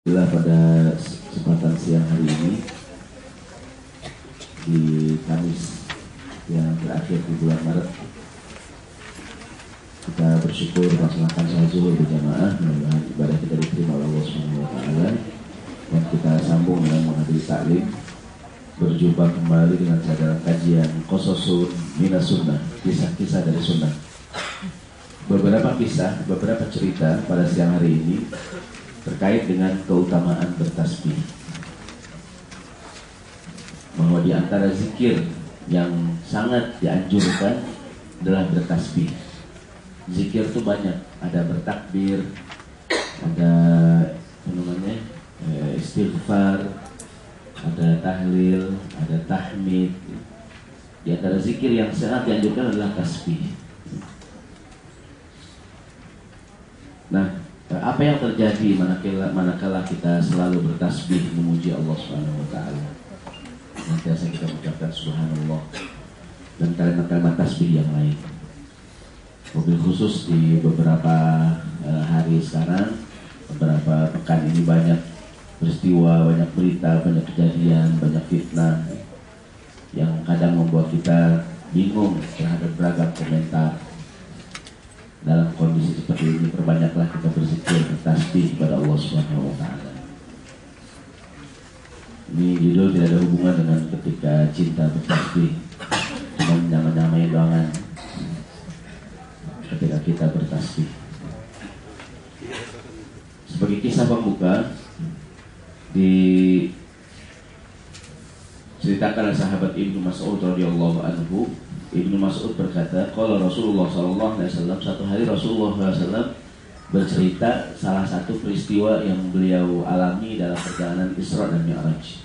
Pada kesempatan siang hari ini di Kamis yang terakhir di bulan Maret, kita bersyukur melaksanakan salat zuhur berjamaah. Mudah-mudahan ibadah kita diterima oleh Allah Subhanahu wa taala, dan kita sambung dengan menghadiri taklim, berjumpa kembali dengan dalam kajian Qososun Minas Sunnah, kisah-kisah dari sunnah. Beberapa kisah, beberapa cerita pada siang hari ini terkait dengan keutamaan bertasbih, bahwa di antara zikir yang sangat dianjurkan adalah bertasbih. Zikir itu banyak, ada bertakbir, ada istighfar, ada tahlil, ada tahmid. Di antara zikir yang sangat dianjurkan adalah tasbih. Nah, apa yang terjadi manakala kita selalu bertasbih memuji Allah Subhanahu wa taala? Nantiasa kita mengucapkan subhanallah dan kalimat-kalimat tasbih yang lain. Mobil khusus di beberapa hari sekarang, beberapa pekan ini banyak peristiwa, banyak berita, banyak kejadian, banyak fitnah yang kadang membuat kita bingung terhadap beragam komentar. Dalam kondisi seperti ini, perbanyaklah kita berzikir, bertasbih kepada Allah Subhanahu wa taala. Ini judul tidak ada hubungan dengan ketika cinta bertasbih, cuma nyama-nyamain doangan ketika kita bertasbih. Sebagai kisah pembuka, diceritakan oleh sahabat Ibnu Mas'ud radhiyallahu anhu. Ibnu Mas'ud berkata, kalau Rasulullah SAW, satu hari Rasulullah SAW bercerita salah satu peristiwa yang beliau alami dalam perjalanan Isra dan Mi'raj.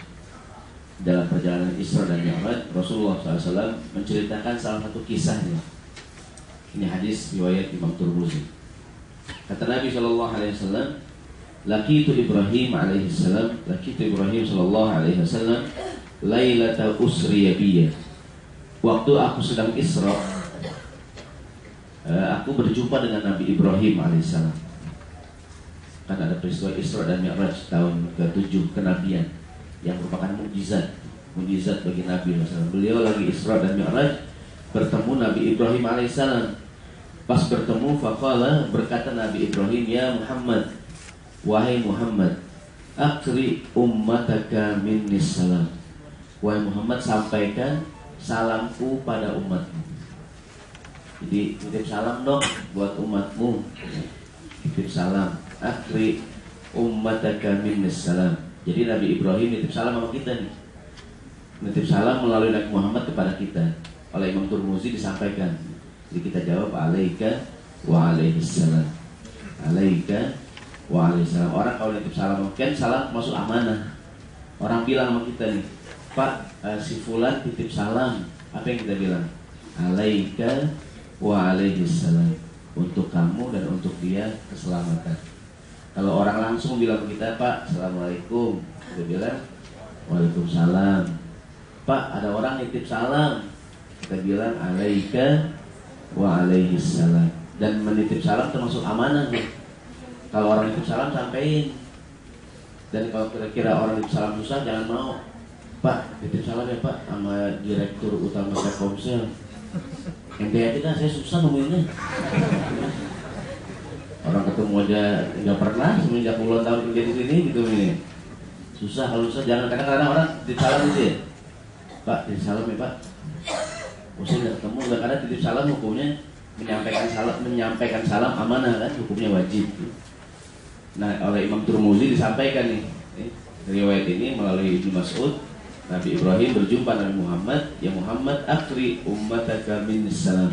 Dalam perjalanan Isra dan Mi'raj, Rasulullah SAW menceritakan salah satu kisahnya. Ini hadis riwayat Imam Tirmidzi. Kata Nabi SAW, laqitu Ibrahim alaihissalam, laqitu Ibrahim SAW, lailata usriya biyya. Waktu aku sedang Isra, aku berjumpa dengan Nabi Ibrahim alaihissalam. Kan ada peristiwa Isra dan Mi'raj tahun ke-7 kenabian yang merupakan mukjizat bagi Nabi alaihissalam. Beliau lagi Isra dan Mi'raj, bertemu Nabi Ibrahim alaihissalam. Pas bertemu, faqala, berkata Nabi Ibrahim, ya Muhammad, wahai Muhammad, akri ummataka minnis salam. Wahai Muhammad, sampaikan salamku pada umatmu. Jadi titip salam dong buat umatmu. Titip salam. Akri ummataka minnis salam. Jadi Nabi Ibrahim titip salam sama kita nih. Titip salam melalui Nabi Muhammad kepada kita. Oleh Imam Tirmidzi disampaikan. Jadi kita jawab alaika wa alaihissalam. Alaika wa alaihissalam. Orang kalau titip salam, kan salam masuk amanah. Orang bilang sama kita nih, Pak, si fulan titip salam. Apa yang kita bilang? Alaika wa alaihissalam. Untuk kamu dan untuk dia keselamatan. Kalau orang langsung bilang ke kita, Pak, assalamualaikum, kita bilang waalaikumsalam. Pak, ada orang titip salam, kita bilang alaika wa alaihissalam. Dan menitip salam termasuk amanah nih. Kalau orang titip salam sampein. Dan kalau kira-kira orang titip salam susah, jangan mau. Pak, titip salam ya Pak sama Direktur Utama Telkomsel. Ente kita saya susah nemuinnya. Orang ketemu aja nggak pernah semenjak puluhan tahun kerja di sini gitu ini. Susah, kalau susah jangan. Kadang-kadang orang titip salam gitu ya. Pak, titip salam ya Pak. Saya nggak ketemu, karena titip salam hukumnya menyampaikan salam amanah kan, hukumnya wajib. Nah, oleh Imam Tirmidzi disampaikan nih riwayat ini melalui Ibnu Mas'ud. Nabi Ibrahim berjumpa Nabi Muhammad, ya Muhammad, akri ummataka minnis salam.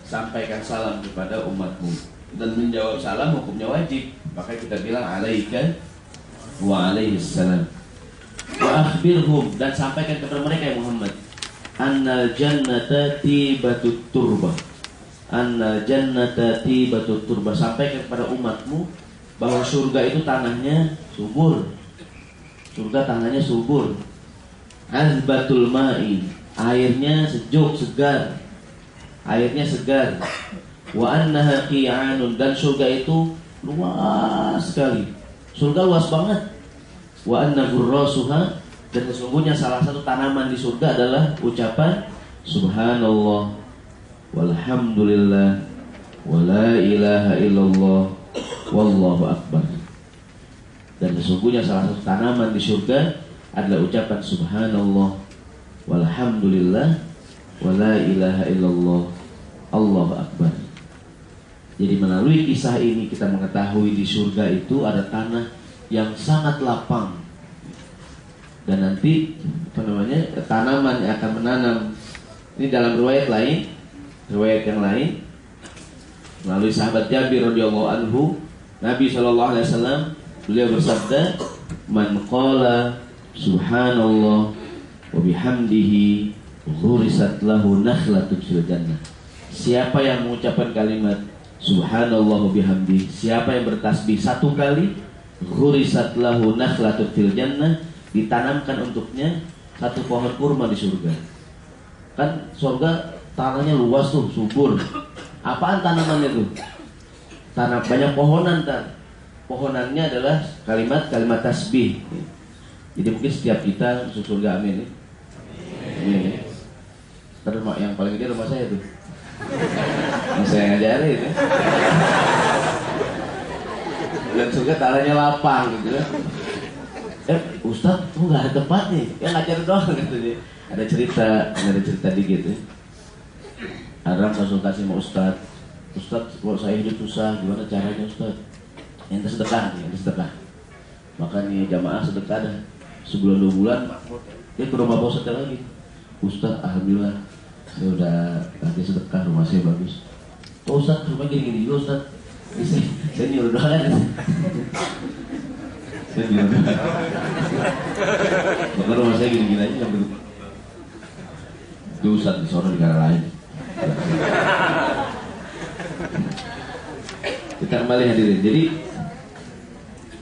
Sampaikan salam kepada umatmu. Dan menjawab salam hukumnya wajib. Maka kita bilang alaika wa alaihissalam. Wa akhbirhum, dan sampaikan kepada mereka ya Muhammad, annal jannata tibatut turba. Annal jannata tibatut turba. Sampaikan kepada umatmu bahwa surga itu tanahnya subur. Surga tanahnya subur. Azbatul ma'i, airnya sejuk, segar. Airnya segar. Wa annaha qi'anun, dan surga itu luas sekali. Surga luas banget. Wa anna ghurrasuha, dan sesungguhnya salah satu tanaman di surga adalah ucapan subhanallah walhamdulillah wala ilaha illallah wallahu akbar. Dan sesungguhnya salah satu tanaman di surga adalah ucapan subhanallah walhamdulillah wala ilaha illallah allahu akbar. Jadi melalui kisah ini kita mengetahui di surga itu ada tanah yang sangat lapang. Dan nanti tanaman yang akan menanam. Ini dalam riwayat yang lain melalui sahabat Jabir radhiyallahu anhu, Nabi sallallahu alaihi wasallam beliau bersabda, "Man qala subhanallah wa bihamdihi ghurisat lahu nakhlatun fil jannah." Siapa yang mengucapkan kalimat subhanallah wa bihamdihi, siapa yang bertasbih satu kali, ghurisat lahu nakhlatun fil jannah, ditanamkan untuknya satu pohon kurma di surga. Kan surga tanahnya luas tuh, subur. Apaan tanamannya tuh? Tanam banyak pohonan kan. Pohonannya adalah kalimat tasbih. Jadi mungkin setiap kita masuk surga, amin. Amin. Terus yang paling gede rumah saya tuh. Yang saya ngajari itu. Dan surga tanahnya lapang gitu kan. Ustaz, kok nggak ada tempat nih? Ya ngajar doang gitu dia. Ada cerita dikit ya. Ada konsultasi sama Ustaz, kalau saya hidup susah, gimana caranya Ustaz? Yang sedekah. Maka nih jamaah sedekah dah. Sebulan 2 bulan, dia ke rumah Pak Ustaz lagi. Ustaz, alhamdulillah, saya udah lagi sedekah, rumah saya bagus. Oh Ustaz, rumah gini juga Ustaz. Saya nyuruh doang kan. Saya nyuruh doang. Maka rumah saya gini-gini aja sampai itu Ustaz di sana negara lain. Kita kembali hadirin. Jadi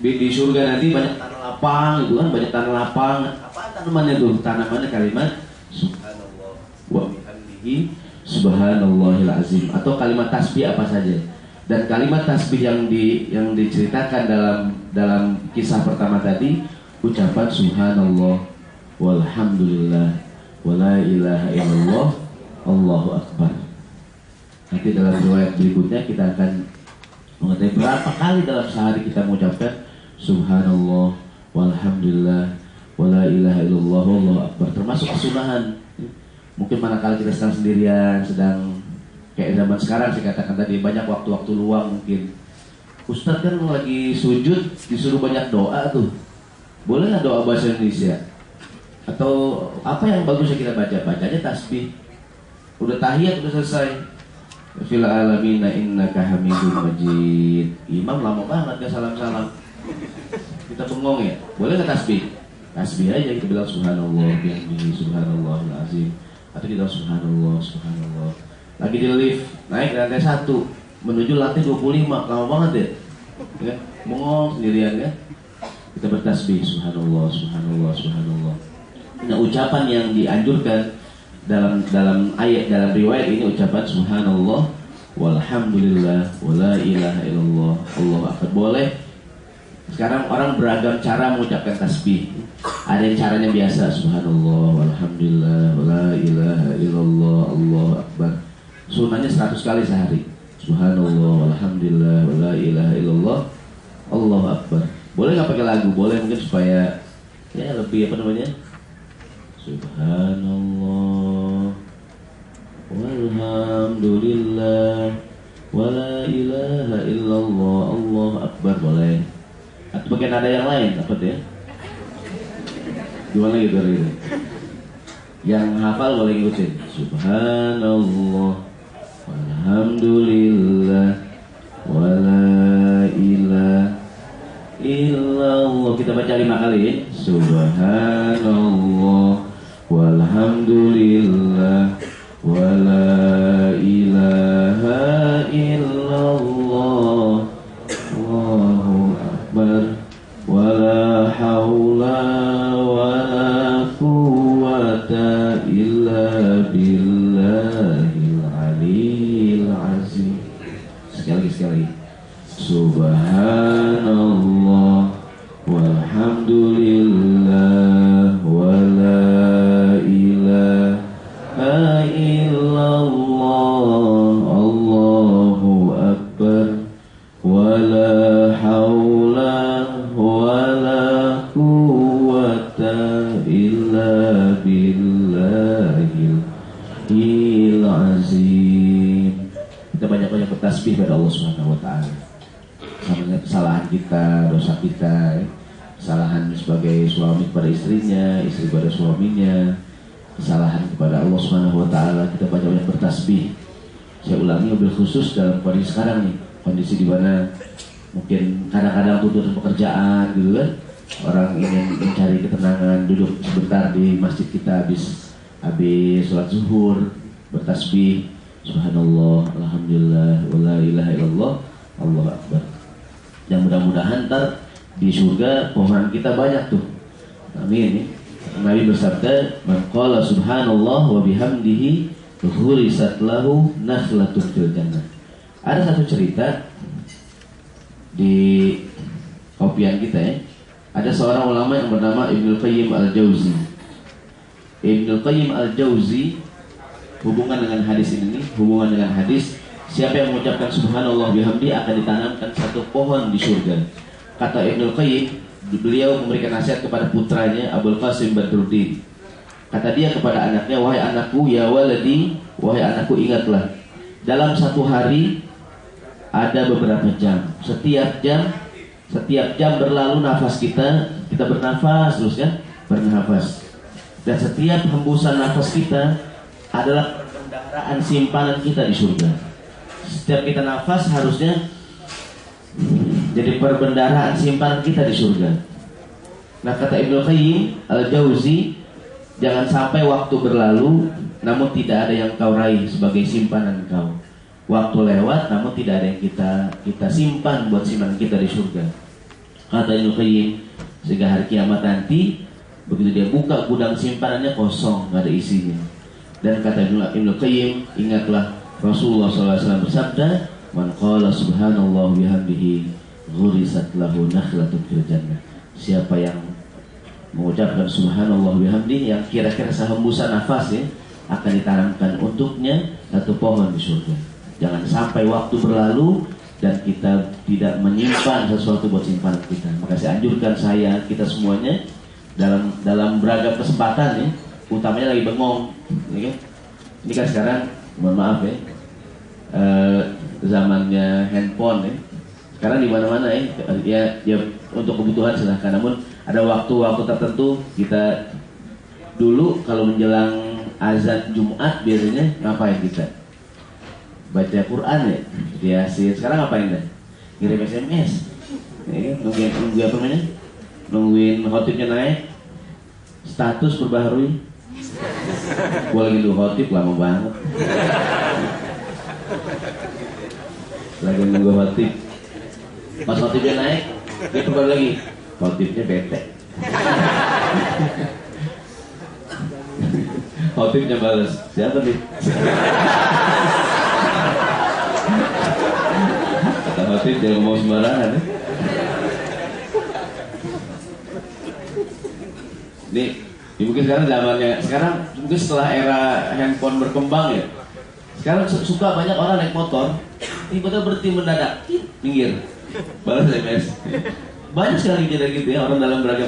di surga nanti banyak tanah lapang, itu kan banyak tanah lapang. Apa tanamannya tuh? Tanamannya kalimat subhanallah wa bihamdihi subhanallahil azim, atau kalimat tasbih apa saja. Dan kalimat tasbih yang diceritakan dalam kisah pertama tadi, ucapan subhanallah walhamdulillah wala ilaha illallah allahu akbar. Nanti dalam riwayat berikutnya kita akan mengetahui berapa kali dalam sehari kita mengucapkan subhanallah walhamdulillah wala ilaha illallah wallahu akbar, termasuk kesunahan. Mungkin manakala kita sedang sendirian, sedang kayak zaman sekarang saya katakan tadi, banyak waktu-waktu luang mungkin. Ustaz kan lagi sujud disuruh banyak doa tuh. Boleh nggak doa bahasa Indonesia? Atau apa yang bagusnya kita baca? Bacanya tasbih. Udah tahiyat udah selesai. Fil alamina innaka hamidum majid. Imam lama banget gak salam-salam. Kita bengong ya. Boleh nggak tasbih? Tasbih aja kita bilang subhanallah bihamdihi subhanallahil azim. Atau kita subhanallah subhanallah. Lagi di lift, naik lantai 1 menuju lantai 25, lama banget ya. Bengong sendirian ya. Kita bertasbih subhanallah subhanallah subhanallah. Nah, ucapan yang dianjurkan dalam ayat, dalam riwayat ini ucapan subhanallah walhamdulillah wala ilaha illallah allahu akbar. Boleh. Sekarang orang beragam cara mengucapkan tasbih. Ada yang caranya biasa, subhanallah walhamdulillah wala ilaha illallah allahu akbar. Sunnahnya 100 kali sehari. Subhanallah walhamdulillah wala ilaha illallah allahu akbar. Boleh nggak pakai lagu? Boleh, mungkin supaya ya lebih subhanallah walhamdulillah wala ilaha illallah allahu akbar. Boleh. Atau pakai nada yang lain, apa tuh ya? Gimana gitu? Yang hafal boleh ngikutin. Subhanallah walhamdulillah wala ilaha illallah. Kita baca 5 kali ya. Subhanallah walhamdulillah wala ilaha illallah allahu akbar wala haula wala quwwata illa billahil aliyil azim. Sekali lagi. Subhanallah Alhamdulillah wa la ilaha illallah Allahu akbar wa la haula wa la quwwata illa billahil azim. Kita banyak-banyak bertasbih pada Allah Subhanahu wa taala. Sama kesalahan kita, dosa kita, kesalahan sebagai suami kepada istrinya, istri kepada suaminya, kesalahan kepada Allah Subhanahu wa taala, kita banyak-banyak bertasbih. Saya ulangi mobil khusus dalam kondisi sekarang nih, kondisi di mana mungkin kadang-kadang tuntutan pekerjaan gitu kan. Orang ingin mencari ketenangan, duduk sebentar di masjid kita habis sholat zuhur, bertasbih, subhanallah, alhamdulillah, wala ilaha illallah, Allahu akbar. Dan mudah-mudahan ntar di surga pohon kita banyak tuh. Amin. Nabi bersabda, "Man qala subhanallah wa bihamdihi ghurisat lahu nakhlatun fil jannah." Ada satu cerita di kopian kita ya. Ada seorang ulama yang bernama Ibnul Qayyim Al-Jauzi. Ibnul Qayyim Al-Jauzi hubungan dengan hadis ini, hubungan dengan hadis, siapa yang mengucapkan subhanallah bihamdi akan ditanamkan satu pohon di surga. Kata Ibnul Qayyim, beliau memberikan nasihat kepada putranya Abul Qasim Badruddin. Kata dia kepada anaknya, wahai anakku, ya waladi, wahai anakku, ingatlah, dalam satu hari ada beberapa jam. Setiap jam berlalu nafas kita bernafas terus ya, bernafas. Dan setiap hembusan nafas kita adalah perbendaharaan simpanan kita di surga. Setiap kita nafas harusnya jadi perbendaharaan simpanan kita di surga. Nah, kata Ibnu Qayyim Al-Jauzi, jangan sampai waktu berlalu namun tidak ada yang kau raih sebagai simpanan kau. Waktu lewat namun tidak ada yang kita simpan buat simpanan kita di surga. Kata Ibnu Qayyim, sehingga hari kiamat nanti begitu dia buka gudang simpanannya kosong, nggak ada isinya. Dan kata Ibnu Qayyim, ingatlah Rasulullah SAW bersabda, "Man qala subhanallah bihamdihi ghurisat lahu nakhlatun fil jannah." Siapa yang mengucapkan subhanallah bihamdihi, yang kira-kira sehembusan nafas ya, akan ditanamkan untuknya satu pohon di surga. Jangan sampai waktu berlalu dan kita tidak menyimpan sesuatu buat simpanan kita. Maka saya anjurkan kita semuanya dalam beragam kesempatan ya, utamanya lagi bengong ya kan? Ini kan sekarang, mohon maaf ya, zamannya handphone ya. Sekarang di mana-mana ya untuk kebutuhan silahkan. Namun ada waktu-waktu tertentu kita dulu kalau menjelang azan Jumat biasanya ngapain kita? Baca Quran ya, Yasin. Sekarang ngapain deh? Ngirim SMS, ya, nungguin khotibnya naik, status perbaharui. Gue lagi nunggu khotib lama banget. Lagi nunggu khotib. Pas khotibnya naik, dia perbaharui lagi. Khotibnya bete. Khotibnya balas, siapa nih? Kata khotib dia ngomong sembarangan ya. Ini mungkin sekarang mungkin setelah era handphone berkembang ya. Sekarang suka banyak orang naik motor, tiba-tiba berhenti mendadak, minggir, balas SMS. Banyak sekali gitu ya orang dalam beragam